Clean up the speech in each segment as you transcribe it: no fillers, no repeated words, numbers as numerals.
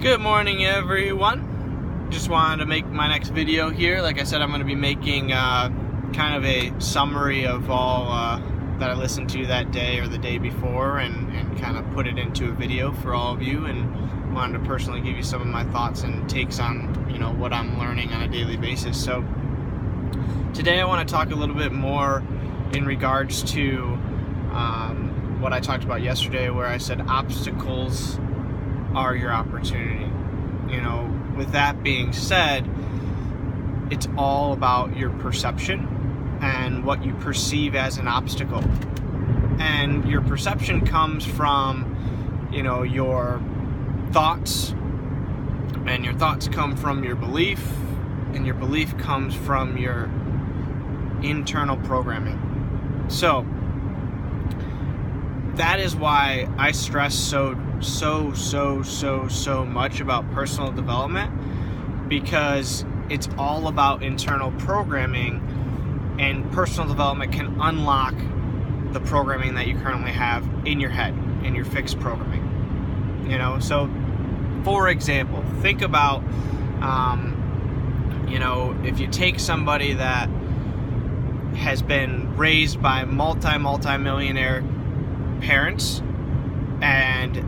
Good morning, everyone. Just wanted to make my next video here. Like I said, I'm going to be making kind of a summary of all that I listened to that day or the day before, and kind of put it into a video for all of you, and wanted to personally give you some of my thoughts and takes on what I'm learning on a daily basis. So today I want to talk a little bit more in regards to what I talked about yesterday, where I said obstacles are your opportunity. With that being said, it's all about your perception and what you perceive as an obstacle. And your perception comes from, your thoughts, and your thoughts come from your belief, and your belief comes from your internal programming. So that is why I stress so much about personal development, because it's all about internal programming, and personal development can unlock the programming that you currently have in your head, in your fixed programming. So for example, think about if you take somebody that has been raised by multi-millionaire parents, and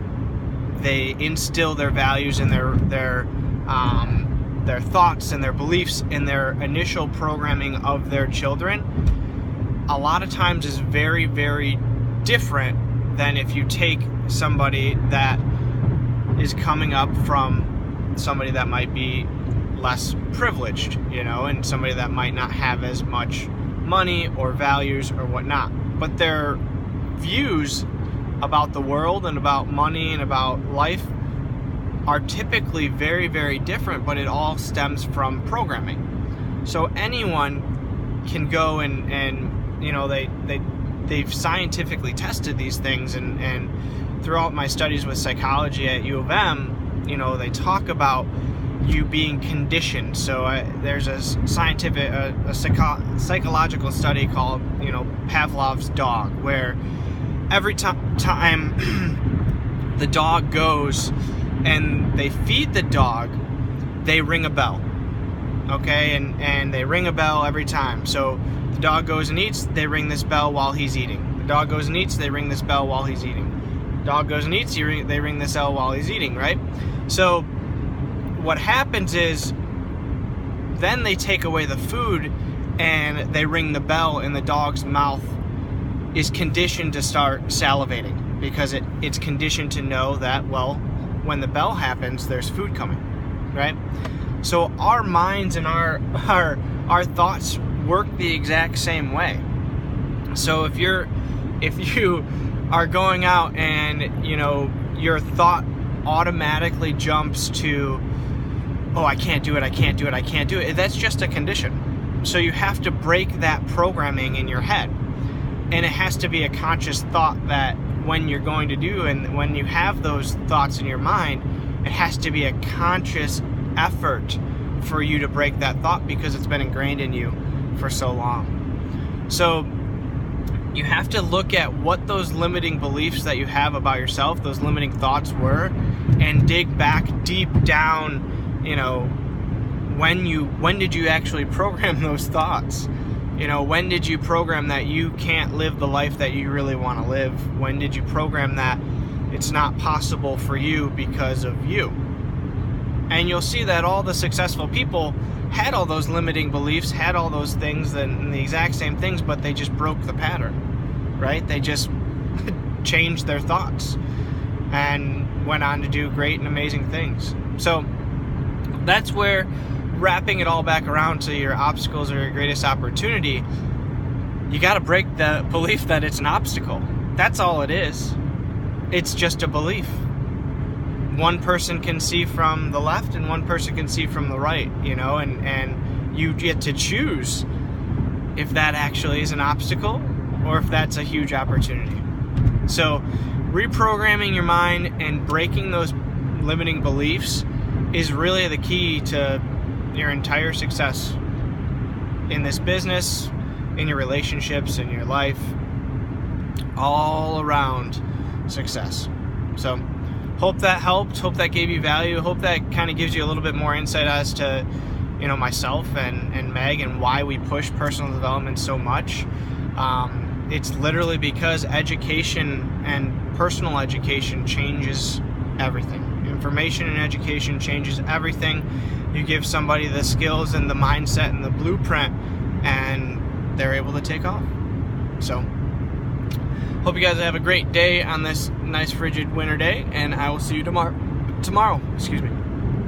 they instill their values and their thoughts and their beliefs in their initial programming of their children, a lot of times is very, very different than if you take somebody that is coming up from somebody that might be less privileged, and somebody that might not have as much money or values or whatnot, but their views about the world and about money and about life are typically very, very different, but it all stems from programming. So anyone can go and they've scientifically tested these things, and throughout my studies with psychology at U of M, they talk about you being conditioned. So there's a scientific, psychological study called, Pavlov's dog, where every time the dog goes and they feed the dog, they ring a bell. Okay, and they ring a bell every time. So the dog goes and eats, they ring this bell while he's eating. The dog goes and eats, they ring this bell while he's eating. The dog goes and eats, they ring this bell while he's eating, right? So what happens is then they take away the food and they ring the bell, and the dog's mouth is conditioned to start salivating, because it's conditioned to know that, well, when the bell happens, there's food coming, right? So our minds and our thoughts work the exact same way. So if you are going out and your thought automatically jumps to, oh, I can't do it, that's just a condition. So you have to break that programming in your head. And it has to be a conscious thought that when you're going to do, and when you have those thoughts in your mind, it has to be a conscious effort for you to break that thought, because it's been ingrained in you for so long. So you have to look at what those limiting beliefs that you have about yourself, those limiting thoughts were, and dig back deep down, when did you actually program those thoughts? When did you program that you can't live the life that you really want to live? When did you program that it's not possible for you because of you? And you'll see that all the successful people had all those limiting beliefs, had all those things, and the exact same things, but they just broke the pattern, right? They just changed their thoughts and went on to do great and amazing things. So that's where, wrapping it all back around to your obstacles or your greatest opportunity, you got to break the belief that it's an obstacle. That's all it is. It's just a belief. One person can see from the left and one person can see from the right, and you get to choose if that actually is an obstacle or if that's a huge opportunity. So reprogramming your mind and breaking those limiting beliefs is really the key to your entire success in this business, in your relationships, in your life, all around success. So hope that helped. Hope that gave you value. Hope that kind of gives you a little bit more insight as to, you know, myself and Meg and why we push personal development so much. It's literally because education and personal education changes everything. Information and education changes everything. You give somebody the skills and the mindset and the blueprint, and they're able to take off. So, hope you guys have a great day on this nice frigid winter day, and I will see you tomorrow. Excuse me.